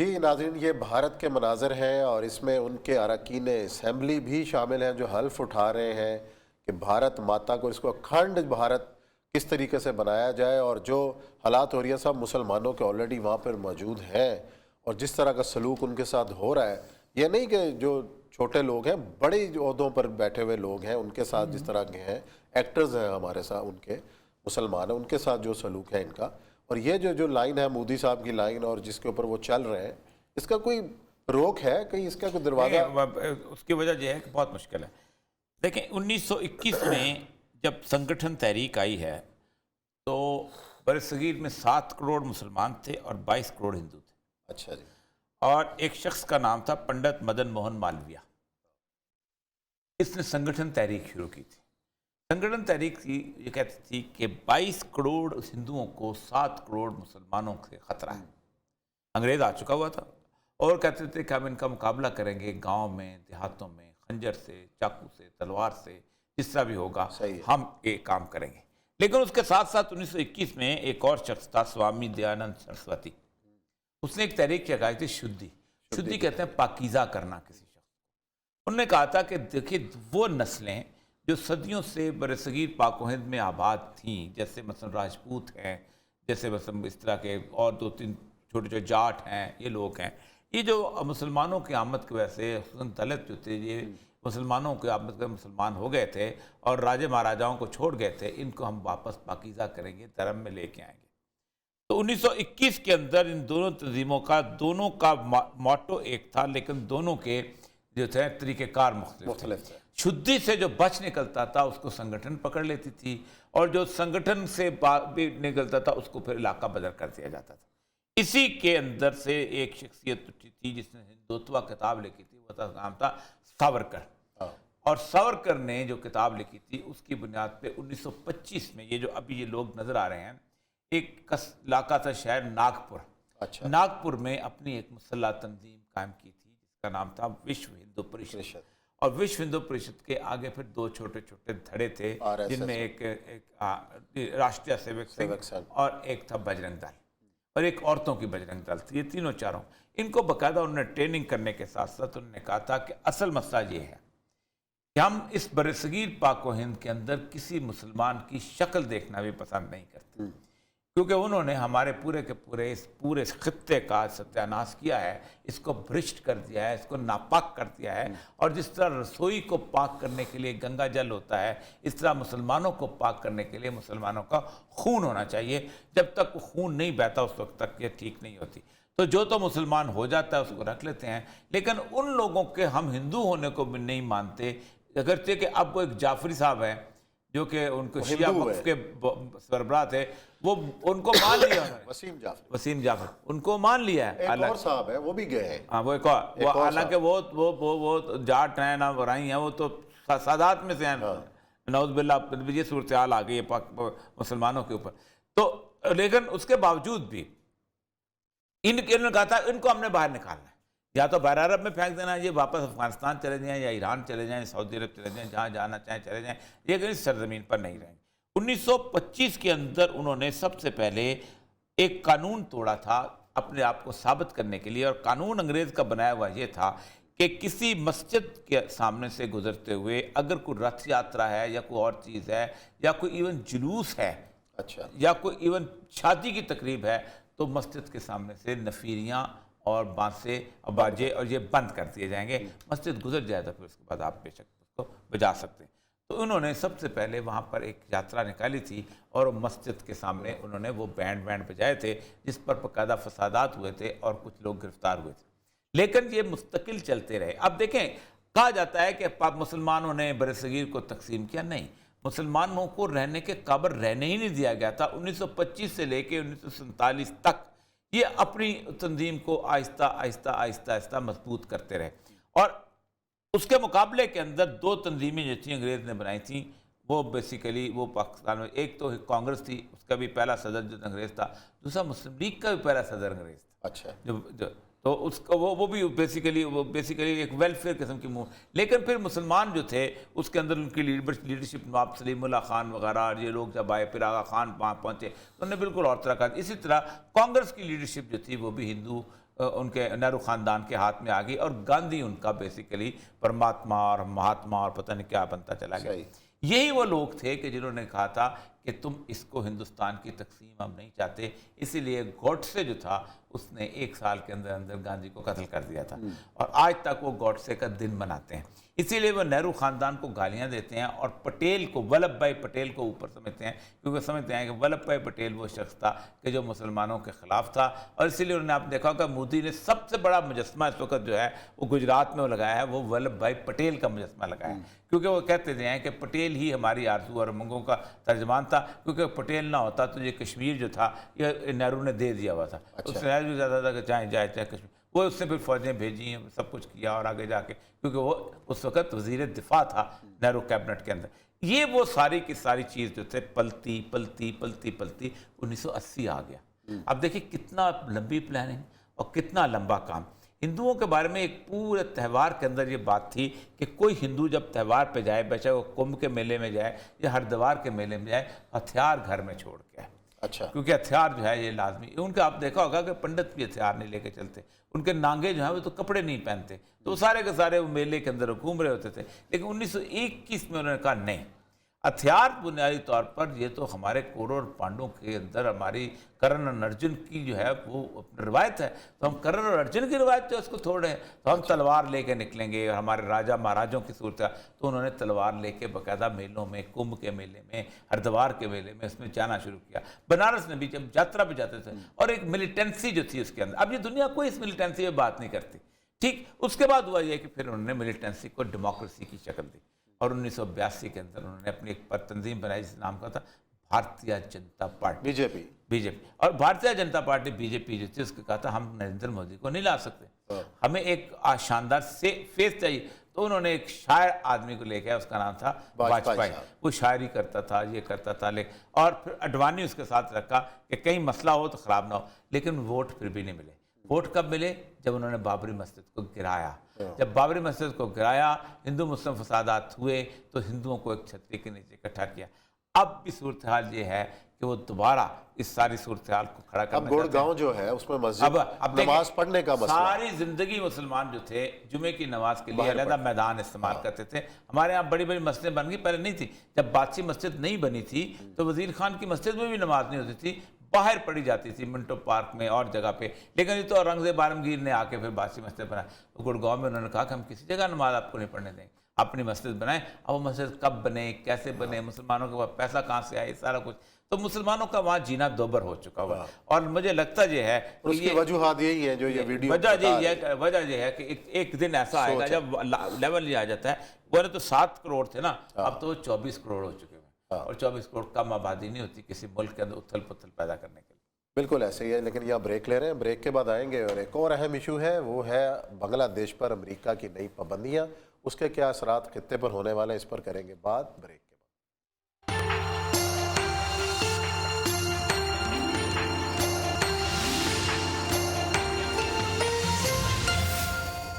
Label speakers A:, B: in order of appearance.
A: जी नाज़रीन, ये भारत के मनाज़र हैं और इसमें उनके अरकान असम्बली भी शामिल हैं जो हल्फ उठा रहे हैं कि भारत माता को, इसको अखंड भारत किस तरीके से बनाया जाए। और जो हालात हो रही है सब मुसलमानों के ऑलरेडी वहाँ पर मौजूद हैं और जिस तरह का सलूक उनके साथ हो रहा है, ये नहीं कि जो छोटे लोग हैं, बड़े ओहदों पर बैठे हुए लोग हैं, उनके साथ जिस तरह के हैं, एक्टर्स हैं हमारे साथ, उनके मुसलमान हैं, उनके साथ जो सलूक है इनका। और ये जो जो लाइन है मोदी साहब की लाइन और जिसके ऊपर वो चल रहे हैं, इसका कोई रोक है कहीं, इसका कोई दरवाजा?
B: उसकी वजह यह है कि बहुत मुश्किल है। देखें 1921 में जब संगठन तहरीक आई है तो बरसगीर में 7 करोड़ मुसलमान थे और 22 करोड़ हिंदू थे।
A: अच्छा जी।
B: और एक शख्स का नाम था पंडित मदन मोहन मालवीय। इसने संगठन तहरीक शुरू की थी। संगठन तहरीक थी, ये कहती थी कि 22 करोड़ हिंदुओं को 7 करोड़ मुसलमानों से खतरा है। अंग्रेज आ चुका हुआ था और कहते थे कि हम इनका मुकाबला करेंगे गांव में, देहातों में, खंजर से, चाकू से, तलवार से, जिस तरह भी होगा हम एक काम करेंगे। लेकिन उसके साथ साथ 1921 में एक और शख्स था, स्वामी दयानंद सरस्वती। उसने एक तहरीक लगाई थी, शुद्धि। शुद्धि कहते हैं पाकीज़ा करना किसी शख्स। उन्होंने कहा था कि देखिए वो नस्लें जो सदियों से बरसगीर पाक हिंद में आबाद थीं, जैसे मसलन राजपूत हैं, जैसे मसलन इस तरह के और 2-3 छोटे छोटे जाट हैं, ये लोग हैं, ये जो मुसलमानों की आमद की वजह से दलित जो थे, ये मुसलमानों की आमद के मुसलमान हो गए थे और राजे महाराजाओं को छोड़ गए थे, इनको हम वापस पाकीज़ा करेंगे, धर्म में लेके आएंगे। तो 1921 के अंदर इन दोनों तंजीमों का, दोनों का मोटो एक था, लेकिन दोनों के जो थे तरीक़ेकार मुख्तलिफ थे। शुद्धि से जो बच निकलता था उसको संगठन पकड़ लेती थी और जो संगठन से भी निकलता था उसको फिर इलाका बदल कर दिया जाता था। इसी के अंदर से एक शख्सियत थी जिसने हिंदुत्व किताब लिखी थी, वो नाम था सावरकर। और सावरकर ने जो किताब लिखी थी उसकी बुनियाद पे 1925 में ये जो अभी ये लोग नजर आ रहे हैं, एक इलाका था शहर नागपुर।
A: अच्छा।
B: नागपुर में अपनी एक मुसल्लह तंजीम कायम की थी जिसका नाम था विश्व हिंदू परिषद। और विश्व हिंदू परिषद के आगे फिर 2 छोटे छोटे धड़े थे, जिनमें एक राष्ट्रीय सेवक संघ और एक था बजरंग दल और एक औरतों की बजरंग दल थी। ये तीनों चारों इनको बाकायदा उन्होंने ट्रेनिंग करने के साथ साथ उन्होंने कहा था कि असल मसला ये है कि हम इस बरसगीर पाक व हिंद के अंदर किसी मुसलमान की शक्ल देखना भी पसंद नहीं करते, क्योंकि उन्होंने हमारे पूरे के पूरे इस पूरे खित्ते का सत्यानाश किया है, इसको भ्रष्ट कर दिया है, इसको नापाक कर दिया है। और जिस तरह रसोई को पाक करने के लिए गंगा जल होता है, इस तरह मुसलमानों को पाक करने के लिए मुसलमानों का खून होना चाहिए। जब तक वो खून नहीं बहता उस वक्त तक ये ठीक नहीं होती। तो जो तो मुसलमान हो जाता है उसको रख लेते हैं, लेकिन उन लोगों के हम हिंदू होने को भी नहीं मानते। अगरचे कि अब वो एक जाफरी साहब हैं जो कि उनको शिया वक्फ के सरबराह थे, वो उनको मान लिया वसीम जाफर उनको मान लिया है।
A: एक और साहब है वो भी गए हैं।
B: हाँ वो एक और, हालांकि वो जाट हैं ना वराई हैं, वो तो सादात में से हैं। नौज़ बिल्लाह ये सूरत हाल आ गई है मुसलमानों के ऊपर। तो लेकिन उसके बावजूद भी इन्होंने कहा था इनको हमने बाहर निकालना है, या तो बाहर अरब में फेंक देना, ये वापस अफगानिस्तान चले जाएं या ईरान चले जाएं, सऊदी अरब चले जाएं, जहाँ जाना चाहें चले जाएं, ये कहीं सरजमीन पर नहीं रहेंगे। 1925 के अंदर उन्होंने सबसे पहले एक कानून तोड़ा था अपने आप को साबित करने के लिए, और कानून अंग्रेज़ का बनाया हुआ ये था कि किसी मस्जिद के सामने से गुजरते हुए अगर कोई रथ यात्रा है या कोई और चीज़ है या कोई इवन जुलूस है, अच्छा, या कोई इवन शादी की तकरीब है, तो मस्जिद के सामने से नफीरियाँ और बांसे और बाजे और ये बंद कर दिए जाएंगे। मस्जिद गुजर जाए तो फिर उसके बाद आप बेशक उसको बजा सकते हैं। तो उन्होंने सबसे पहले वहाँ पर एक यात्रा निकाली थी और मस्जिद के सामने उन्होंने वो बैंड बजाए थे जिस पर बाकायदा फसादात हुए थे और कुछ लोग गिरफ्तार हुए थे। लेकिन ये मुस्तकिल चलते रहे। अब देखें, कहा जाता है कि मुसलमानों ने बरसगीर को तकसीम किया, नहीं, मुसलमानों को रहने के काबिल रहने ही नहीं दिया गया था। 1925 से लेकर 1947 तक ये अपनी तंजीम को आहिस्ता आहिस्ता आहिस्ता आहिस्ता मजबूत करते रहे। और उसके मुकाबले के अंदर 2 तंजीमें जो थी अंग्रेज़ ने बनाई थी, वो बेसिकली वो पाकिस्तान में, एक तो कांग्रेस थी, उसका भी पहला सदर जो अंग्रेज़ था, दूसरा मुस्लिम लीग का भी पहला सदर अंग्रेज़ था। अच्छा, जो तो उसका वो भी बेसिकली एक वेलफेयर किस्म की मूव। लेकिन फिर मुसलमान जो थे उसके अंदर उनकी लीडरशिप नवाब सलीमुल्लाह खान वगैरह ये लोग जब आए, फिर आगा खान वहाँ पहुँचे, तो उन्होंने बिल्कुल और तरह का। इसी तरह कांग्रेस की लीडरशिप जो थी वो भी हिंदू उनके नेहरू ख़ानदान के हाथ में आ गई और गांधी उनका बेसिकली परमात्मा और महात्मा और पता नहीं क्या बनता चला गया। यही वो लोग थे कि जिन्होंने कहा था कि तुम इसको हिंदुस्तान की तकसीम हम नहीं चाहते, इसीलिए गॉडसे जो था उसने 1 साल के अंदर अंदर गांधी को कत्ल कर दिया था और आज तक वो गॉडसे का दिन मनाते हैं। इसीलिए वो नेहरू ख़ानदान को गालियां देते हैं और पटेल को, वल्लभ भाई पटेल को ऊपर समझते हैं, क्योंकि समझते हैं कि वल्लभ भाई पटेल वो शख्स था कि जो मुसलमानों के ख़िलाफ़ था। और इसीलिए उन्होंने आप देखा होगा मोदी ने सबसे बड़ा मुजस्मा इस वक्त जो है वो गुजरात में वो लगाया है, वो वल्लभ भाई पटेल का मुजस्मा लगाया है, क्योंकि वो कहते थे कि पटेल ही हमारी आरज़ू और उमंगों का तर्जमान था, क्योंकि पटेल ना होता तो ये कश्मीर जो था ये नेहरू ने दे दिया हुआ था। उसने नेहरू ज़्यादा था कि चाहे चाहे कश्मीर, वो उसने फिर फौजें भेजी, सब कुछ किया और आगे जाके, क्योंकि वो उस वक्त वज़ीर दिफा था नेहरू कैबिनेट के अंदर। ये वो सारी की सारी चीज़ जो थे पलती पलती पलती पलती 1980 आ गया। अब देखिए कितना लंबी प्लानिंग और कितना लंबा काम। हिंदुओं के बारे में एक पूरे त्यौहार के अंदर ये बात थी कि कोई हिंदू जब त्यौहार पे जाए, बेचारे वो कुंभ के मेले में जाए या हरिद्वार के मेले में जाए, हथियार घर में छोड़ के आए।
A: अच्छा,
B: क्योंकि हथियार जो है ये लाजमी, उनका आप देखा होगा कि पंडित भी हथियार नहीं लेके चलते, उनके नांगे जो है वो तो कपड़े नहीं पहनते, तो सारे के सारे वो मेले के अंदर घूम रहे होते थे। लेकिन 1921 में उन्होंने कहा नहीं, हथियार बुनियादी तौर पर ये तो हमारे कौरव पांडवों के अंदर हमारी कर्ण और अर्जुन की जो है वो रिवायत है, तो हम कर्ण और अर्जुन की रिवायत जो उसको छोड़ रहे हैं, तो हम तलवार लेके निकलेंगे। और हमारे राजा महाराजों की सूरत है, तो उन्होंने तलवार लेके बाकायदा मेलों में, कुंभ के मेले में, हरिद्वार के मेले में उसमें जाना शुरू किया। बनारस में भी जब यात्रा पे जाते थे, और एक मिलिटेंसी जो थी उसके अंदर, अब ये दुनिया कोई इस मिलिटेंसी में बात नहीं करती। ठीक उसके बाद हुआ ये कि फिर उन्होंने मिलिटेंसी को डेमोक्रेसी की शक्ल दी और 1982 के अंदर उन्होंने अपनी एक तंजीम बनाई जिस नाम का था भारतीय जनता पार्टी, बीजेपी। और भारतीय जनता पार्टी बीजेपी जो थी उसके कहा था हम नरेंद्र मोदी को नहीं ला सकते, हमें एक शानदार से फेस चाहिए। तो उन्होंने एक शायर आदमी को लेके, उसका नाम था वाजपेयी, वो शायरी करता था, ये करता था, लेकिन और फिर अडवाणी उसके साथ रखा कि कहीं मसला हो तो ख़राब ना हो। लेकिन वोट फिर भी नहीं मिले। वोट कब मिले? जब उन्होंने बाबरी मस्जिद को गिराया। जब बाबरी मस्जिद को गिराया, हिंदू मुस्लिम फसादात हुए, तो हिंदुओं को एक छतरी के नीचे इकट्ठा किया। अब भी सूरत हाल ये है कि वो दोबारा इस सारी सूरत हाल को खड़ा करना।
A: अब गुड़गांव जो है उसमें मस्जिद अब नमाज पढ़ने का मसला,
B: सारी जिंदगी मुसलमान जो थे जुमे की नमाज के लिए अलग मैदान इस्तेमाल करते थे। हमारे यहाँ बड़ी बड़ी मस्जिदें बन गई, पहले नहीं थी। जब बादशाही मस्जिद नहीं बनी थी तो वजीर खान की मस्जिद में भी नमाज नहीं होती थी, बाहर पड़ी जाती थी मिंटो पार्क में और जगह पे। लेकिन ये तो औरंगजेब आलमगीर ने आके फिर बादशाही मस्जिद बनाया। तो गुड़गांव में उन्होंने कहा कि हम किसी जगह नमाज आपको नहीं पढ़ने देंगे, अपनी मस्जिद बनाएं। अब वो मस्जिद कब बने, कैसे बने, मुसलमानों के पास पैसा कहाँ से आए, सारा कुछ, तो मुसलमानों का वहाँ जीना दोबर हो चुका हुआ। और मुझे लगता ये है
A: उसकी वजूहात यही है जो ये वीडियो
B: वजह ये है कि एक दिन ऐसा आएगा जब लेवल ये आ जाता है। वो तो 7 करोड़ थे ना, अब तो 24 करोड़ हो चुके हैं। और 24 करोड़ कम आबादी नहीं होती किसी मुल्क के अंदर उथल पुथल पैदा करने के लिए।
A: बिल्कुल ऐसे ही है। लेकिन यहाँ ब्रेक ले रहे हैं, ब्रेक के बाद आएंगे और एक और अहम इशू है, वो है बांग्लादेश पर अमेरिका की नई पाबंदियाँ, उसके क्या असरात खित्ते पर होने वाले हैं, इस पर करेंगे बात ब्रेक।